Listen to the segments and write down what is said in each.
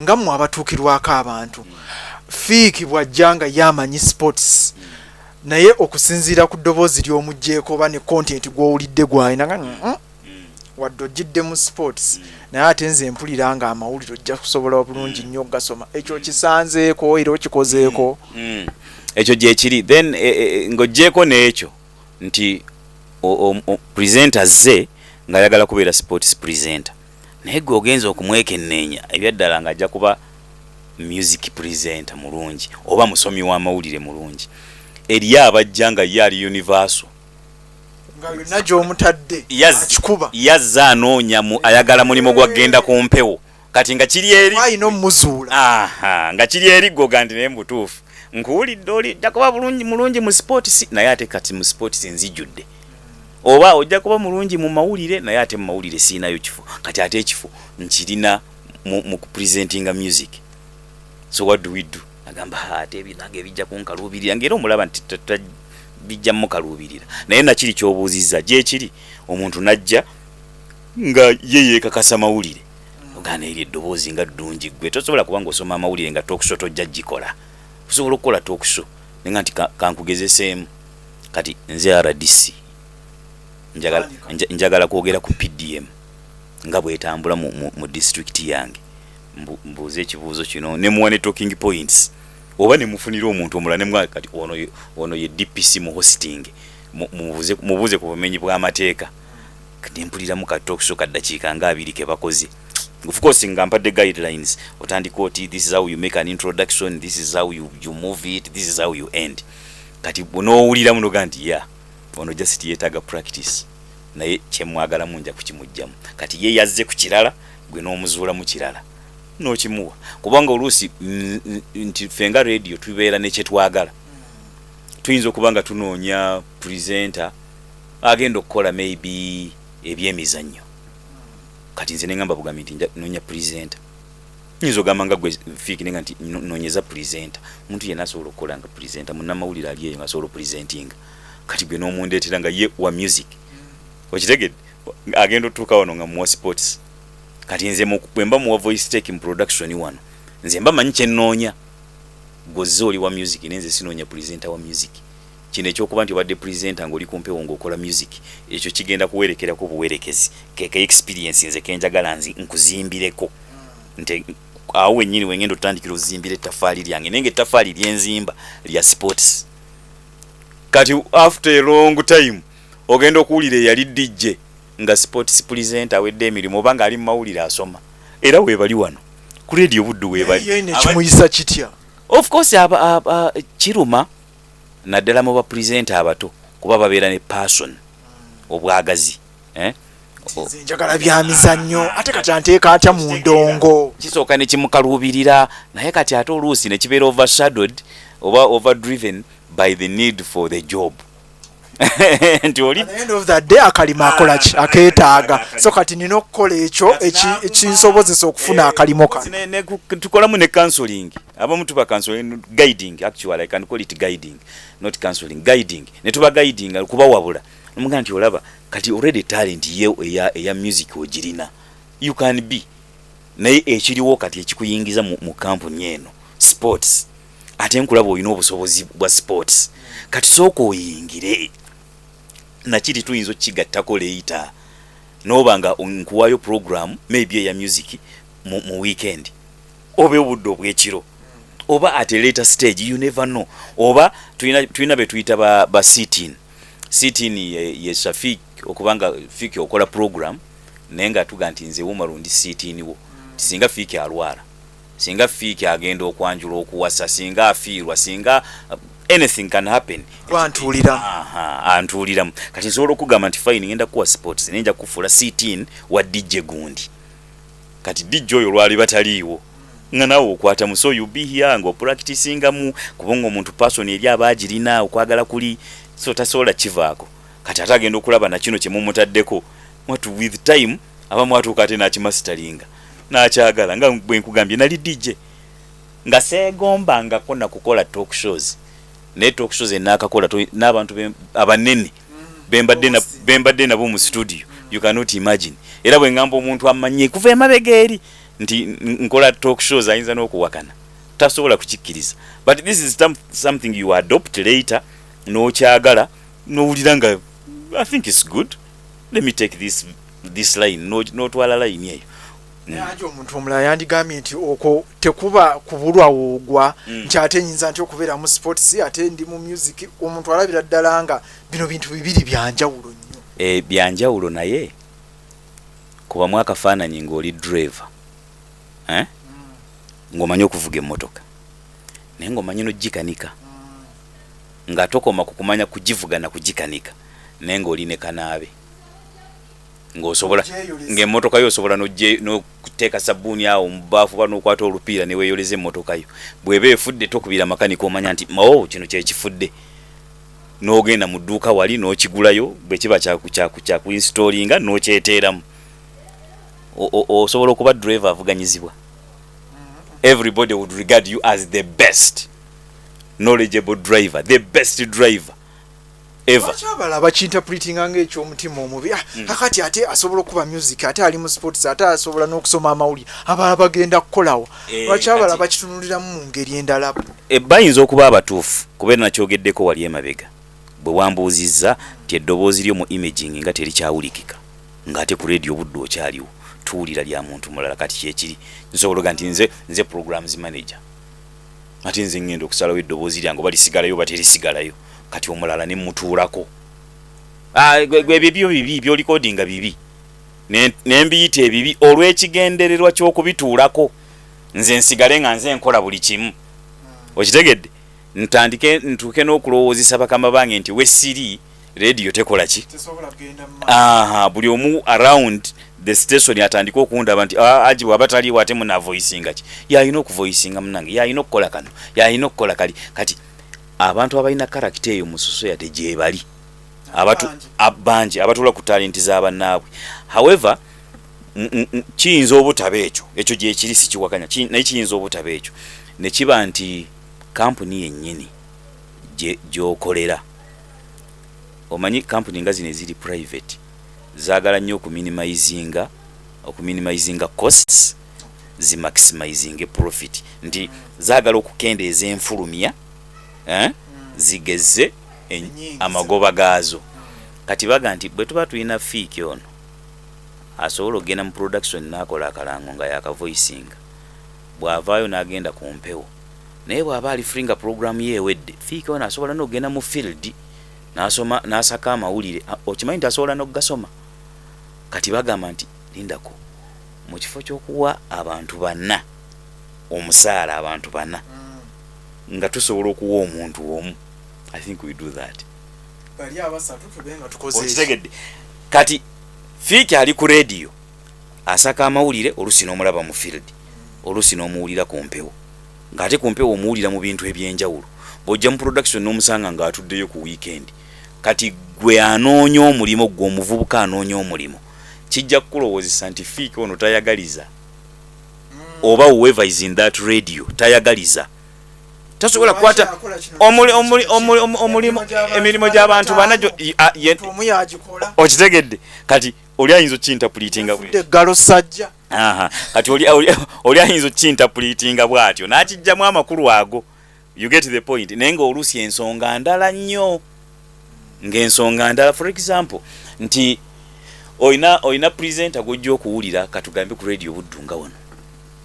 ngamu abatukirwako abantu Fiiki bwajjanga yamanyi sports naye okusinziira ku ddoboozi ly'omugjeeko oba ne content gw'owulidde gwalina nga wadde ojjidde mu sports naye ate nze mpulira nga amawulire ojja kusobola bulungi nnyo ogasoma ekyo kisanzeeko era okikozeeko ekyo gye kiri then ng'ojjeeko n'ekyo nti presenter ze ng'ayagala kubeera sports presenter naye gwe ogenza okumwekenneenya ebyaddala ng'ajja kuba music presenter mulungi oba musomi w'amawulire mulungi eriyo abajja nga ye ali universal nga yonna gy'omutadde akikuba yazza anoonya ayagala mulimu gwagenda ku mpewo kati nga kiri eri ayina omuzuula nga kiri eri goga nti naye mutuufu nkuwulidde ojja kuba mulungi mu sports naye ate kati mu sports nzijjudde oba ojja kuba mulungi mu mawulire naye ate mu mawulire siinayo kifo kati ate ekifo nkirina mu kupresentinga music. So what do we do? Agamba ate ebinange bijja kunkaluubirira ngera omulaba nti bijja mukaluubirira naye nakiri kyobuuzizza gye kiri omuntu najja nga yeye kakasa mawulire ogana eri eddoboozi nga ddungi gwe tosobola kubanga osoma amawulire nga talk show tojja gikola osobola okukola talk show nenga nti kankugezeseemu kati nze RDC njagala kwogera ku PDM nga bwetambula mu district yange mbuuze ekibuuzo kino ne muwane talking points oba ne mufunira omuntu omulala ne kati ono ye DPC mu hosting mubuuze ku bumenyi bw'amateeka kati mpuliramu ka talk show kaddakiika nga 2 ke bakoze of course nga mpadde guidelines otandika oti this is how you make an introduction, this is how you move it, this is how you end kati bonoowulira muno ganti ono just yetaaga practice naye kyemwagala munja kukimujjamu kati ye yazze ku kirala gwe n'omuzuula mu kirala n'okimuwa kubanga oluusi nti fenga radio tubeera ne kyetwagala tuyinza okubanga tunoonya presenter agenda okukola maybe ebyemizannyo kati nze nengamba bugambi nti noonya presenter nyinza ogamba nga gwe Fiiki nenga nti noonyeza presenter omuntu yenna asobola okukola nga presenter munnamawulire ali eyo nga asobola presenting kati gwe n'omundeetera nga ye wa music okitegedde agenda otuuka wano nga muwa sports kati nze bwemba muwa voice taking production wano nze mba manyi kyennoonya gozze oli wa music nenze sinoonya presenter wa music kino ekyokuba nti obadde presenter ng'oli kumpewo ng'okola music ekyo kigenda kuwerekerako buwerekezi keke experience nze kenjagala nkuzimbireko nti awo wennyini wengenda otandikira ozimbira ettaffaali lyange naye ng'ettaffaali lyenzimba lya sports kati after a long time ogenda okuwulira eyali DJ nga sports presenter awedde emirimu oba ng'ali mu mawulire asoma era weebali wano ku radio buddu weebali yene kimuyisa kitya of course kiruma naddala mu bapresenter abato kuba babeera ne passion obwagazi njagala bya mizannyo ate kati anteeka atya mu ndongo kisooka ne kimukaluubirira naye kati ate oluusi ne kibeera overshadowed oba overdriven by the need for the job nti oli at the end of the day akalima akola ki akeetaaga so kati nina okukola ekyo ekinsobozesa okufuna akalimo kano tukolamu ne counseling abamu tuba counseling guiding actually I can call it guiding not counseling guiding ne tuba guiding kuba wabula nomugamba nti olaba kati already talent ye eya music ogirina you can be naye ekiriwo kati ekikuyingiza mu company eno sports ate nkulaba olina obusobozi bwa sports kati sooka oyingire nakiri tuyinza okigattako later noba nga nkuwayo program maybe eya music mu weekend oba obudde obw'ekiro oba at a later stage you never know oba tulina be tuyita ba sit-in ye Shafik okubanga Fiiki okola program naye nga tuga nti nze wumalundi sit-in wo singa Fiiki alwala singa Fiiki agenda okwanjula okuwasa singa afiirwa singa anything can happen antuliramu kati nsobola okugamba nti fine ngenda kuwa sports nenja kufuula sit-in wa DJ gundi kati DJ oyo lwali bataliiwo nga nawe okwata mu so you be here nga opracticingamu kubanga omuntu passion eri abagirina okwagala kuli so tasobola kivaako kati ate agenda okulaba na kino kyemumutaddeko mwatu with time abamu atuuka ate nakimasitalinga nakyagala nga bwe nkugambye nali DJ nga seegombangako nakukola talk shows ne talk shows enakakola n'abantu abanene bembadde nabo mu studio you cannot imagine era bwe ngamba omuntu amanye kuva emabega eri nti nkola talk shows ayinza n'okuwakana tasobola kukikkiriza but this is something you adopt later n'okyagala n'owulira nga I think it's good, let me take this line n'otwala line eyo naye omuntu omulala yandigambye nti okwo tekuba kubulwa woogwa nti ate nyinza nti okubeera mu sports ate ndi mu music omuntu alabira ddala nga bino bintu bibiri byanjawulo nnyo byanjawulo naye kuba mwakafaananyi ng'oli driver ng'omanyi okuvuga emmotoka naye ng'omanyi n'ogikanika nga tokoma ku kumanya kugivuga na kugikanika naye ng'oli ne kanaabe ng'osobola ng'emmotoka yo osobola n'okuteeka sabbuuni awo mu bbaafu oba n'okwata olupiira ne weeyoleza emmotoka yo bw'eba efudde tokubira makanika omanya nti kino kyekifudde n'ogenda mu dduuka wali n'okigulayo bwe kiba kyakuinstallinga n'okyeteeramu osobola okuba driver avuganyizibwa everybody would regard you as the best knowledgeable driver, the best driver ever. Bachabala bakinterpretinga ng'ekyomutima omubi akati ate asobola okuba music ate ali mu sports ate asobola n'okusoma amawuli abala bagenda kukolawo bachabala bakitunuliramu mu ngeri endala bayinza okuba abatuufu kubeera nakyogeddeko wali emabega bwe wambuuzizza ti eddoboozi lyo mu imaging nga terikyawulikika ng'ate ku radio budde okyaliwo tuwulira lya muntu mulala kati kyekiri nsobologa nti nze programs manager ate nze ngenda okusalawo eddoboozi lyange oba lisigalayo oba terisigalayo kati omulala ne mutuulako ebyo bibi byolikodinga bibi nembiyita ebibi olw'ekigendererwa ky'okubituulako nze nsigale nga nze nkola buli kimu okitegedde ntuuke n'okulowoozesa bakama bange nti wesiri radio tekola ki buli omu around the station atandika okundaba nti aji bw'aba taliwo ate munavoicinga ki yalina okuvoicinga munange yalina okukola kano yalina okukola kali kati abantu abalina karakita eyo mu society gye bali bangi abatuula ku talenti z'abannaabwe however kiyinza obutaba ekyo gye kiri sikiwakanya naye kiyinza obutaba ekyo ne kiba nti kampuni yennyini gy'okolera omanyi kampuni nga zino eziri private zaagala nnyo okuminimizinga costs zimaximizinga profit nti zaagala okukendeeza enfulumya zigeze amagoba gaazo kati baga nti bwe tuba tulina fiiki ono asobola okugenda mu production n'akola akalango nga yakavoicinga bw'avaayo n'agenda ku mpewo naye bw'aba ali fringa programu ye ewedde fiiki ono asobola n'okugenda mu field n'asaka amawulire okimanyi nti asobola n'okugasoma kati bagamba nti lindako mu kifo ky'okuwa abantu banna omusaala abantu banna nga tusobola okuwa omuntu omu I think we do that bali abasatu tubenga tukoze okitegedde kati fiiki ali ku radio asaka amawulire olusi n'omulaba mu field olusi n'omuwulira ku mpewo ng'ate ku mpewo omuwulira mu bintu eby'enjawulo bw'ojja mu production n'omusanga ng'atuddeyo ku weekend kati gwe anoonya omulimu gwe omuvubuka anoonya omulimu kijja kukulowoozesa nti fiiki ono tayagaliza oba whoever is in that radio tayagaliza tasobola kukwata emirimu gy'abantu banajo okitegedde kati oli ayinza okinterpretinga kati oli ayinza okinterpretinga bw'atyo n'akijjamu amakulu ago you get the point naye ng'oluusi ensonga ndala nnyo ng'ensonga ndala for example nti oyina presenter gw'ojja okuwulira katugambe ku radio buddunga wano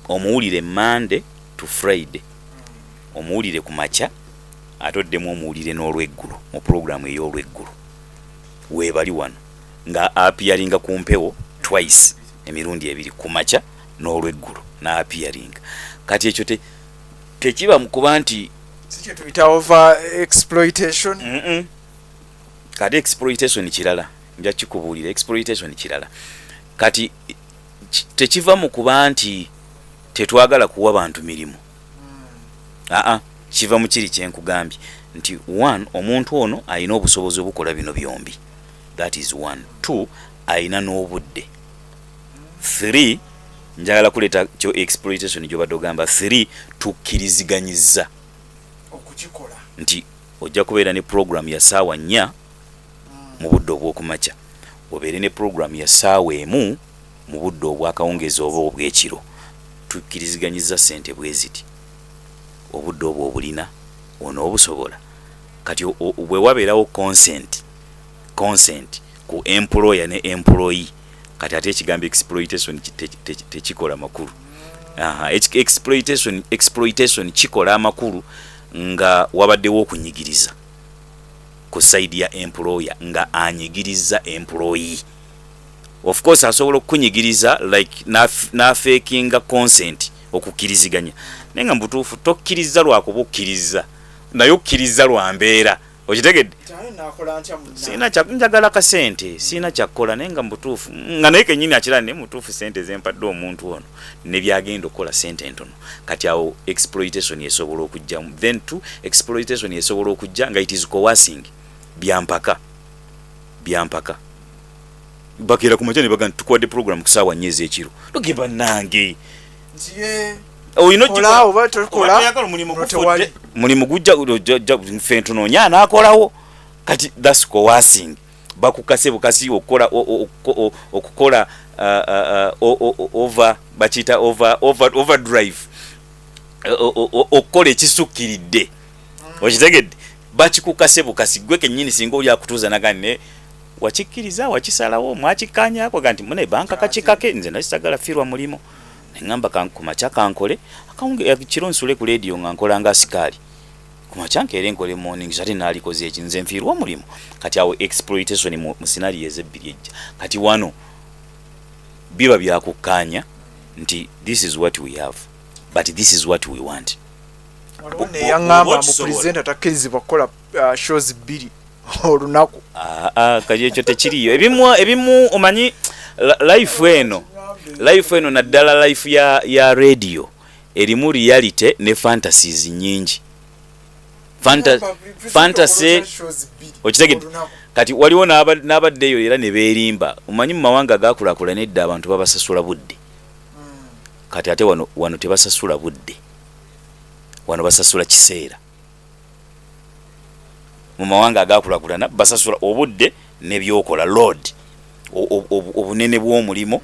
omuwulire Monday to Friday omuwulire ku makya atoddemu omuwulire n'olweggulo mu programu ey'olweggulo weebali wano nga apiyaringa ku mpewo twice emirundi ebiri ku makya n'olweggulo n'apiyaringa kati ekyo tekiba mu kuba nti sikyo tuyita over exploitation kati exploitation kirala nja kikubuulira exploitation kirala kati tekiva mu kuba nti tetwagala kuwa bantu mirimu kiva mu kiri kyenkugambye nti one omuntu ono alina obusobozi obukola bino byombi that is one two alina n'obudde 3 njagala kuleeta kyo exploitation gyobadde ogamba 3 tukkiriziganyiza okukikola nti ojja kubeera ne program ya ssaawa 4 mu budde obw'okumakya obeere ne program ya ssaawa 1 mu budde obw'akawungeezi oba obw'ekiro tukiriziganyiza sente bweziti obudde obwo obulina ono obusobola kati bwe wabeerawo consent ku employer ne employee kati ate ekigambo exploitation tekikola makulu. Exploitation kikola amakulu nga wabaddewo okunyigiriza ku side ya employer nga anyigiriza employee. Of course asobola okunyigiriza like na fakinga consent okukiriziganya nenga mbutuufu tokkiriza lwakuba okkiriza naye okkiriza lwa mbeera okitegedde sina njagala kasente sina kyakola nenga mbutuufu nga naye kenyini akira ne mutuufu sente zempadde omuntu ono ne byagenda okukola sente entono kati awo exploitation yesobola okujja then to exploitation yesobola okujja nga it is coercing byampaka bakira ku majani baga tukwade program kusaawa nyezi ekiro tugiba nange mulimu gujja fentu nonya nakolawo kati that's coercing bakukase bukasi okukola over bachita overdrive okukola ekisukiridde okitegedde bakikukase bukasi gwe kenyini singa oli akutuza nagane wachikiriza wachisalawo mwachikanya kwa ganti mune banka kachikake nze nasagala firwa mulimo ngamba kumacha kankole akaunge yakironsule ku radio ngankola nga asikali kumacha nkere nkole morning zati nalikoze ekinze mfirwa mulimo kati awo exploitation mu scenario ezebbiri kati wano biba byakukanya nti this is what we have but this is what we want. Olone yangamba mu presenter takirizi bakola shows biri olunaku kaje ekyo tekiriyo ebimu omanyi life eno naddala life ya radio erimu reality ne fantasies nyingi fantasy okitegedde kati waliwo n'abaddeyo era ne beerimba omanyi mu mawanga gakulaakula nedda abantu babasasula budde kati ate wano tebasasula budde wano basasula kiseera mu mawanga agakulakulana basasula obudde nebyokola load obunene bw'omulimo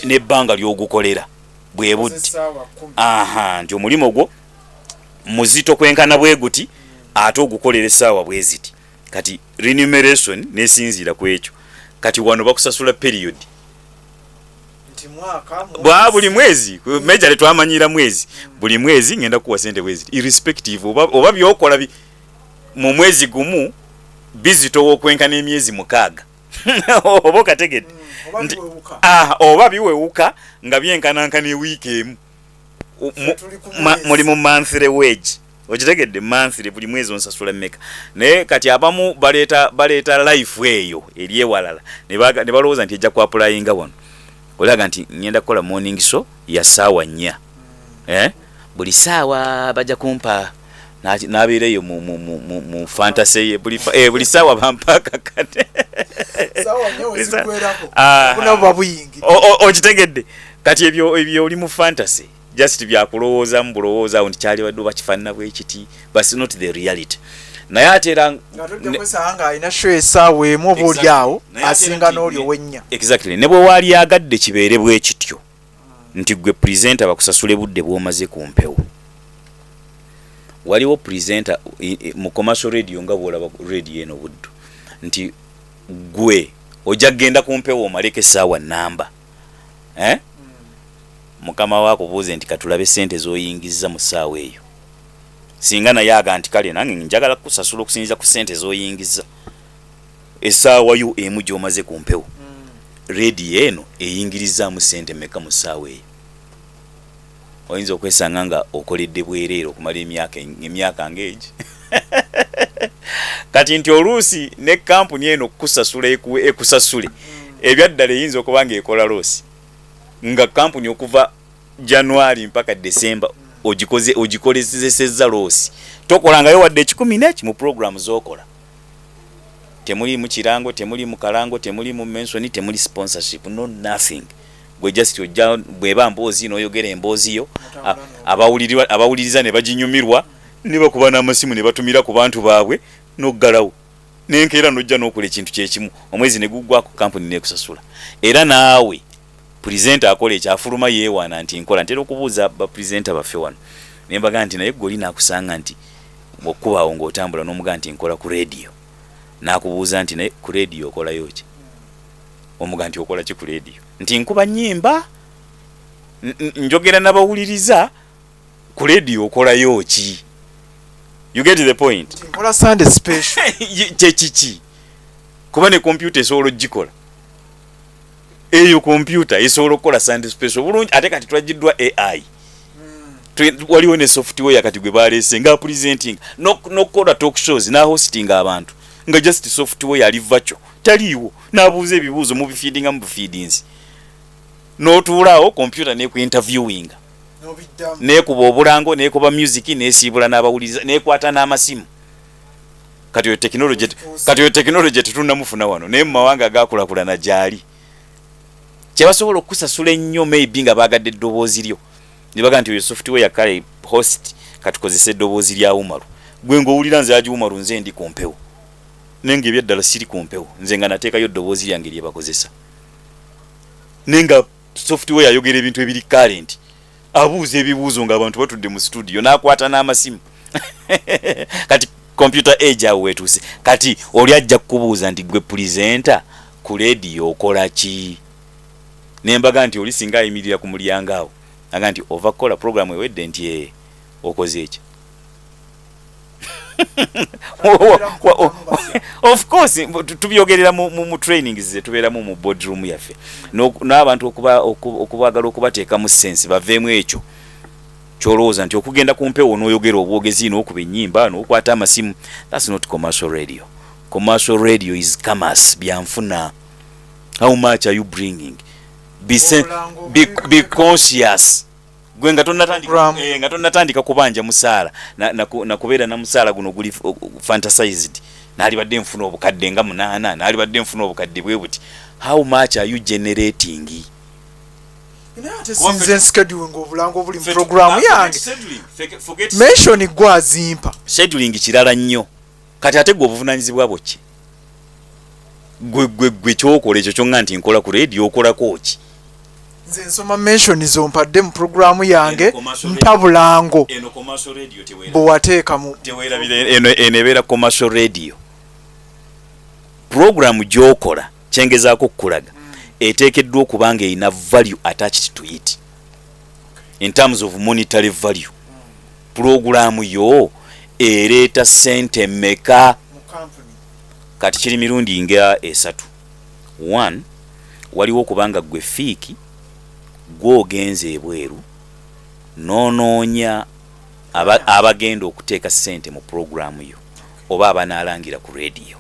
nebbanga lyogukolera bwe budde nti omulimo gwo muzito kwenkana bwe guti ate ogukolera essaawa bwe ziti kati remuneration nesinzira ku ekyo kati wano bakusasula period bwa buli mwezi meja le twamanyira mwezi buli mwezi ngenda kuwa sente bwezi irrespective oba byokola mu mwezi gumu bizito okwenkana emyezi mukaaga oba kategedde oba biwewuka nga byenkanankana ewiiki emu muli mu monthly wage okitegedde monthly buli mwezi onsasula mmeka naye kati abamu baleeta life eyo eri ewalala ne balowooza nti ejja kuapulayinga wano olaga nti ngenda kukola morning show ya saawa 4 buli saawa bajja kumpa nabireyo mu fantasy ye buli saawa bampaka kate saawa nyo zikwerapo kuna babuyingi okitegedde kati ebyo oli mu fantasy just byakulowooza mbulowooza nti kyali wadde bakifanana bwe kiti but not the reality naye atera ngatojja ina show esaawa emu oba oli awo asinga n'oli ow'ennya exactly ne bwe waali agadde kibeere bwe kityo nti gwe presenter bakusasule budde bw'omaze ku mpewo waliwo presenter mu commercial radio nga bwolaba radio eno buddu nti gwe ojja genda ku mpewo omaleke essaawa namba mukama wako buuze nti katulabe sente z'oyingiza mu ssaawa eyo singa naye aga nti kale nange njagala kusasula okusinziza ku sente z'oyingiza essaawa yo emu gy'omaze ku mpewo radio eno eyingirizaamu sente meka mu ssaawa eyo oyinza okwesanga nga okoledde bwereero okumala emyaka ng'egi kati nti oluusi ne kampuni eno kusasula ekusasule ebyaddala eyinza okuba nga ekola loosi nga kampuni okuva January mpaka December ogikolesezza loosi tokolangayo wadde 11 mu program z'okola temuli mu kirango temuli mu kalango temuli mu mention temuli sponsorship no nothing gwe just ojja bweba mboozi n'oyogera emboozi yo abawuliriza ne baginyumirwa ne bakuba n'amasimu ne batumira ku bantu baabwe n'oggalawo n'enkeera n'ojja n'okola ekintu kyekimu omwezi ne guggwako kampuni neekusasula era naawe presenter akola ekyafuluma yeewaana nti nkola ntera okubuuza ba presenter baffe wano ne mbaga nti naye goli naakusanga nti okubaawo ng'otambula n'omuga nti nkola ku radio n'akubuuza nti naye ku radio okolayo ki omuga nti okola ki ku radio nti nkuba nnyimba njogera n'abawuliriza ku radio okolayo ki you get the point nkola Sunday special kyekiki kuba ne computer esobola ogikola eyo computer esobola okukola Sunday special bulungi ate kati twagiddwa AI waliwo ne software kati gwe baleese nga presenting nokukola talk shows na hosting abantu nga just software ali virtual taliiwo n'abuuza ebibuuzo mu bifeedinga mu feedings n'otuulaawo computer ne ku interviewing nekuba obulango nekuba music nesiibula n'abawuliriza nekwata n'amasimu kati yo technology tetunnamufuna wano naye mu mawanga agakulakulana gyali kyebasobola okusasula ennyo maybe nga bagadde eddoboozi lyo nibaga nti oyo software kale host katukozesa eddoboozi lya Umaru gwe ng'owulira nze aji Umaru nze ndi ku mpewo nenga ebyaddala siri ku mpewo nze nga nateekayo eddoboozi lyange lye bakozesa nenga software ayogera ebintu ebiri current abuuza ebibuuzo ng'abantu batudde mu studio n'akwata n'amasimu kati computer age awo wetuuse kati oli ajja kukubuuza nti gwe presenter ku radio okola ki nembaga nti oli singa ayimirira ku mulyango awo aga nti overkola program ewedde nti okoze eki of course tubyogerera mu training ze tubeeramu mu boardroom yaffe n'abantu okubagala okubateeka mu sense baveemu ekyo kyolowooza nti okugenda ku mpewo n'oyogera obwogezi n'okuba ennyimba n'okwata amasimu that's not commercial radio. Commercial radio is commerce byanfuna. How much are you bringing? Be conscious. Gwe nga tonatandika kubanja musaala na kubeera na musaala guno guli fantasized nali badde nfuna obukadde nga 8 nali badde nfuna obukadde bwe buti. How much are you generating? Since scheduling obulango buli program yange mention gwa zimpa scheduling kirala nnyo kati ate gwe obuvunanyizibwa bwoki gwe kyokola ekyo kyonga nti nkola ku radio okola koki nze nsoma mention zompadde mu program yange mpabulango eno commercial radio bwateeka mu teweerabire eno ebeera commercial radio program gyokola kyengezaako kukulaga eteekeddwa okubanga erina value attached to it in terms of monetary value. Program yo ereeta sente meka kati kiri mirundi nga 3. 1 waliwo okubanga gwe fiiki gwogenze ebweru noonoonya abagenda okuteeka sente mu program yo oba abanaalangira ku radio.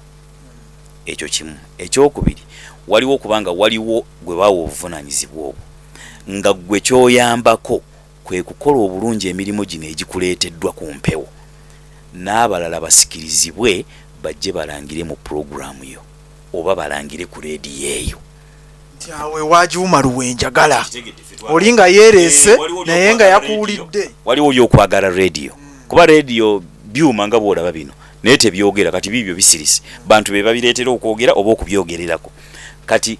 Ekyo kimu. Ekyokubiri waliwo kubanga waliwo gwe bawo obuvunanyizibwa obwo nga gwe kyoyambako kwe kukola obulungi emirimu gino egikuleeteddwa ku mpewo n'abalala basikirizibwe bajje balangire mu programu yo oba balangire ku rediyo eyo nti awe wagiwuma luwenjagala oli nga yeerese naye nga yakuwulidde. Waliwo olyokwagala rediyo kuba rediyo byuma nga bwolaba bino naye tebyogera kati bibyo bisirise bantu be babireetera okwogera oba okubyogererako. Kati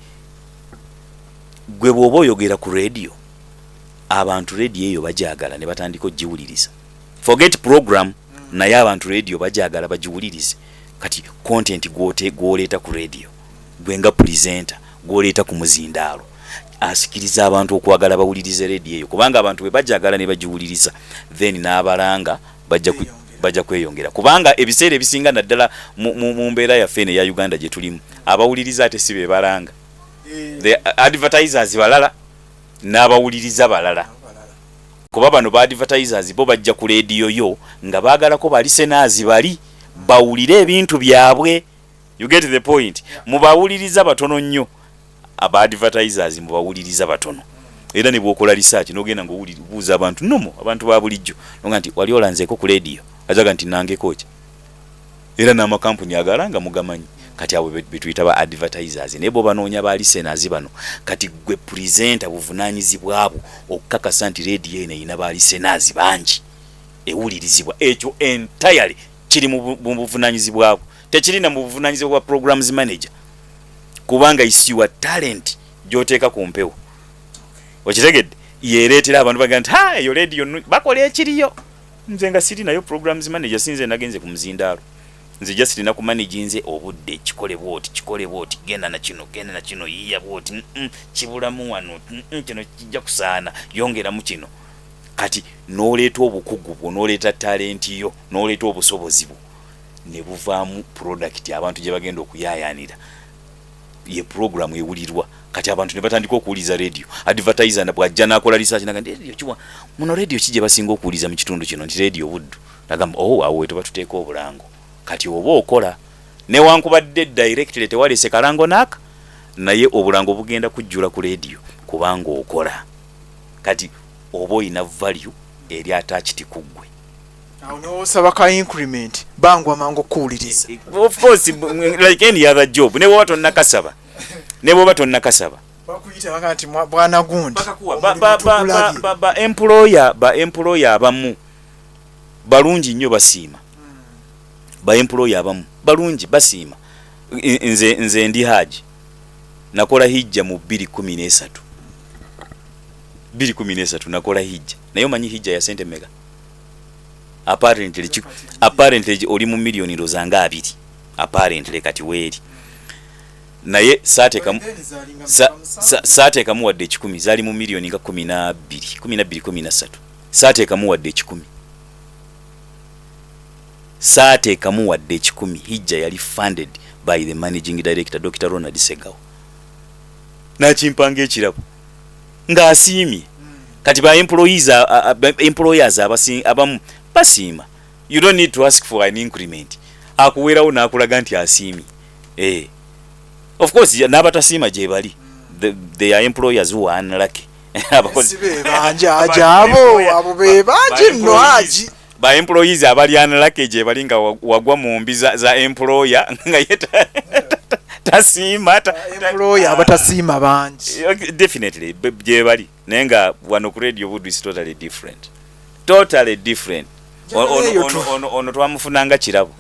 gwe bw'oba oyogera ku radio abantu radio eyo bajagala ne batandika ogiwuliriza. Forget program naye abantu radio bajagala bagiwulirize. Kati content gwoleeta ku radio gwe nga presenter gwoleeta ku muzindaalo asikiriza abantu okwagala bawulirize radio eyo kubanga abantu bwe bajagala ne bagiwuliriza then n'abalanga bajja kweyongera kubanga ebiseera ebisinga naddala mu mbeera yaffe eno ya Uganda gye tulimu abawuliriza ate si be balanga. The advertisers balala n'abawuliriza balala kuba bano ba advertisers bo bajja ku radio yo nga baagalako bali senazi bali bawulire ebintu byabwe. You get the point. Mubawuliriza batono nnyo aba advertisers mubawuliriza batono era ne bwokola research n'ogenda ng'owuliriza abantu nomo abantu ba bulijjo nga nti wali olanzeeko ku radio azaga nti nange kocha era n'amakampuni agalanga mugamanyi kati abo betuyita ba advertisers nebo banoonya ba listeners bano kati gwe presenter buvunaanyizibwa abo okukakasa nti radio eno erina ba listeners bangi ewulirizibwa ekyo entirely kiri mu buvunaanyizibwa abo tekirina mu buvunaanyizibwa bwa programs manager kubanga is your talent gy'oteeka ku mpewo okitegedde yereetera abantu bagamba nti ha eyo radio bakola ekiriyo nze nga siri nayo programs manager sinze nagenze ku muzindaalo nze just sirina ku manage nze obudde kikole bwoti genda na kino yiya bwoti kibulamu wano kino kijja kusaana yongeramu kino kati n'oleeta obukugu bwo n'oleeta talenti yo n'oleeta obusobozi bwo ne buvaamu product abantu gye bagenda okuyaayaanira ye program ewulirwa kati abantu ne batandika okuwuliza radio advertiser bw'ajja n'akola research nagamba radio kiwa muno radio ki gye basinga okuwuliza mu kitundu kino nti radio buddu nagamba awo wetu batuteeka obulango kati oba okola newankubadde directly tewalese kalango naaka naye obulango bugenda kujjula ku radio kubanga okola kati oba oyina value eri attached kuggwe awo n'osaba ka increment bangwa mangu okuwuliriza of course like any other job ne bwoba tonnakasaba bakuyita banga nti bwana gundi ba employer abamu balungi nnyo basiima ba employer abamu balungi basiima nze ndi haji nakola hijja mu 2013 nakola hijja naye omanyi hijja ya sente mega apparently oli mu milioni rozanga 2 apparently kati weeri naye saatekamu wadde 10 zaali mu milioni nga 12-13 saatekamu wadde 10 saatekamu wadde 10 hijja yali funded by the managing director Dr. Ronald Segawa nakimpanga ekirabo ng'asiimye kati ba employers abamu basiima you don't need to ask for an increment akuweerawo n'akulaga nti asiimye of course n'abatasiima gye bali they are employers who are unlucky abo be bangi nno haji ba employees abali unlucky gye bali nga wagwa mu mbi za employer nga yeta tasiima employer abatasiima bangi definitely gye bali naye nga wano ku radio wood is totally different ono twamufunanga kirabo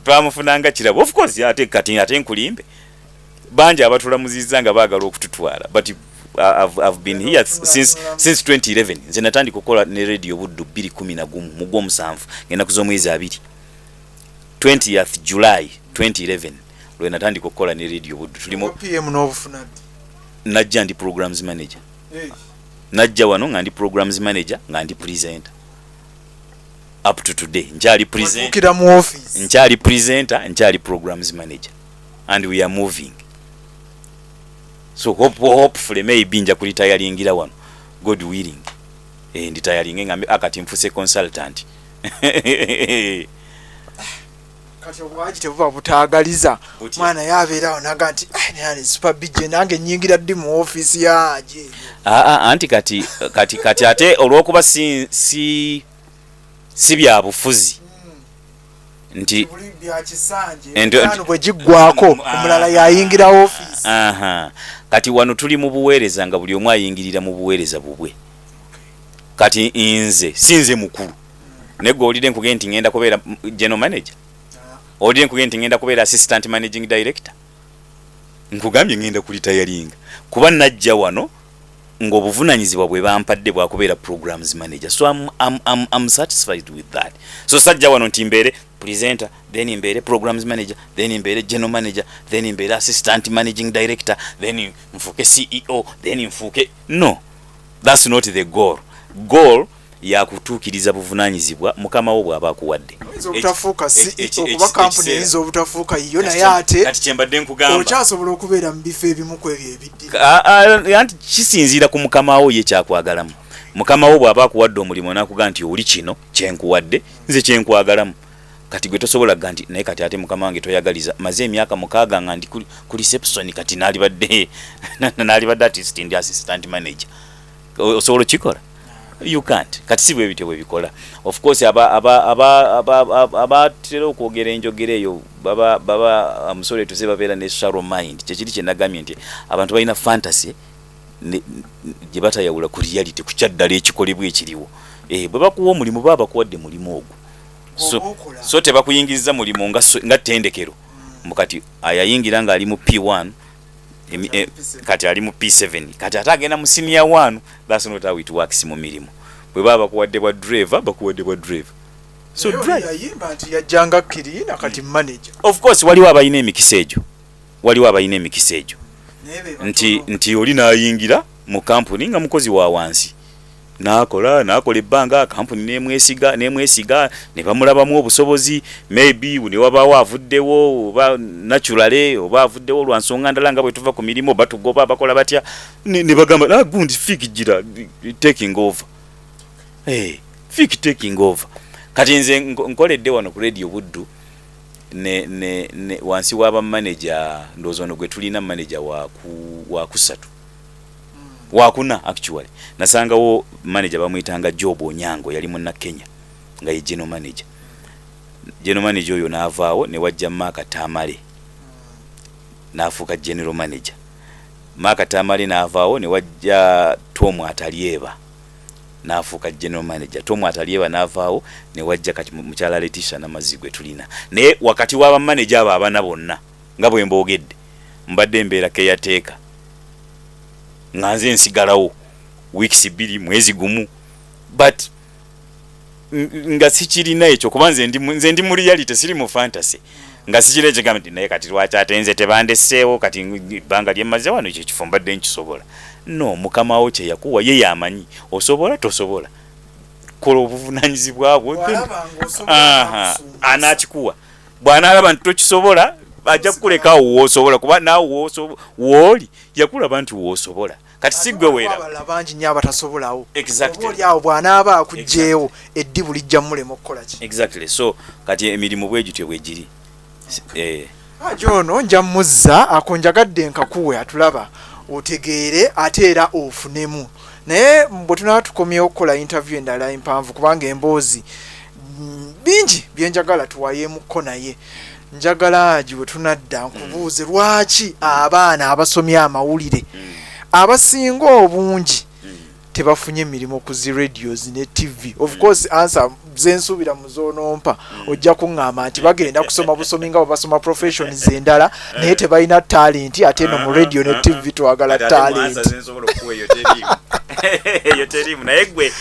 twamufunanga kirabo of course ate nkulimbe bangi abatulamuziza nga baagala okututwala but I've been here since 2011 nze natandika okukola ne radio buddu 2011 mu gw'omusanvu ngenda kuz'omwezi 2 20th July 2011 lwe natandika okukola ne radio buddu tulimo PM n'obufuna najja ndi programs manager najja wano nga ndi programs manager nga ndi presenter up to today nkyali presenter nkyali programs manager and we are moving so hopefully maybe nja kulitayalingira wano God willing nditayalinge ngambe akati mfuse consultant kati obwaji tebuba butaagaliza mwana yabeerawo naga nti nani super bije nange nyingira ddi mu office yaje anti kati ate olwokuba si bya bufuzi nti bwe giggwako omulala yayingira office kati wano tuli mu buweereza nga buli omu ayingirira mu buweereza bubwe kati nze sinze mukulu nego olide nkugenda nti ngenda kubeera general manager olide nkugenda nti ngenda kubeera assistant managing director nkugambye ngenda kulitayalinga kuba najja wano ng'obuvunanyizibwa bwe bampadde bwa kubeera programs manager so I'm satisfied with that so sajja wano nti mbeere presenter then mbeere programs manager then mbeere general manager then mbeere assistant managing director then mfuke CEO then mfuke no that's not the goal ya kutuukiriza buvunanyizibwa mukama wo bw'aba akuwadde obutafuuka okuba kampuni eyinza obutafuuka yiyo naye ate kati kyembadde nkugamba okyasobola okubeera mu bifo ebimu ku ebyo ebiddira anti kisinziira ku mukama wo ye kyakwagalamu mukama wo bw'aba akuwadde omulimu n'akugamba nti oli kino kyenkuwadde nze kyenkwagalamu kati gwe tosobola kuga nti naye kati ate mukama wange toyagaliza maze emyaka 6 nga ndi ku reception kati naalibadde artist ndi assistant manager osobola okikola you can't kati si bwe bityo bwe bikola of course abatera okwogera enjogera eyo baba amusole tuze babeera ne shallow mind kyekiri kye nagamye nti abantu balina fantasy gye batayawula ku reality ku kyaddala ekikolebwa ekiriwo bwe bakuwa omulimu baba bakuwadde mulimu ogwo so tebakuyingiriza mulimu nga ttendekero mukati ayayingira nga ali mu P1 kati ali mu P7 kati atagenda mu senior 1. That's not how it works mu mirimu. Bwe baba kuwadde bwa driver bakuwadde bwa driver. So drive yayimba nti yajjanga kirina kati manager. Of course waliwo abayina emikisa egyo. Nti oli nayingira mu company nga mukozi wa wansi. Nakola ebbanga company nemwesiga ne bamulabamu obusobozi maybe ne wabaawo avuddewo oba naturally oba avuddewo lwa nsonga ndala nga bwe tuva ku mirimu batugoba bakola batya ne bagamba gundi fiki gira taking over. Fiki taking over. Kati nze nkoledde wano ku radio Buddu ne wansi waba manager ndozo no gwe tulina manager wa kusatu. Wakuna actually nasangawo manager bamuyitanga Job Onyango yali munna Kenya nga ye general manager oyo naavaawo ne wajja Maka Tamale nafuuka general manager. Maka Tamale naavaawo ne wajja Tom Atalieba nafuuka general manager. Tom Atalieba naavaawo ne wajja kati mukyala Letitia Namazigwe tulina naye wakati waba manager abo abana bonna nga bwe mboogedde mbadde mbeera keyateeka nganze nsigalawo weeks 2 mwezi gumu but nga sikirina ekyo kuba nze ndi mu reality siri mu fantasy nga sikire kigamenti naye kati lwaki atenze tebandeseewo kati banga lyemaze wano ekyo kifo mbadde nkisobola no mukama wo kye yakuwa ye yamanyi osobola tosobola kola obuvunanyizibwa bwo anakikuwa bwana alaba nti tokisobola ajja kukuleka woosobola kuba naawe wooli yakulaba nti woosobola kati sigwe wera abangi nnyo abatasobolawo exactly oli awo bw'anaaba akugjeewo eddibu lijja mulema okukola ki exactly so kati emirimu bwegityo bwegiri Jono nja muzza akonjagadde nkakuwe atulaba otegeere ate era ofunemu naye bwe tunaba tukomyewo okukola interview endala empanvu kubanga emboozi bingi byenjagala tuwayeemukko naye njagala bwe tunadda nkubuuze lwaki abaana abasomya amawulire abasinga obungi tebafunye emirimu ku zi radios ne TV. Of course answer zensuubira mu zoonompa ojja kuŋŋamba nti bagenda kusoma busomi nga basoma professions endala naye tebalina talent ate no mu radio ne TV twagala talent. Eyo terimu naye gwe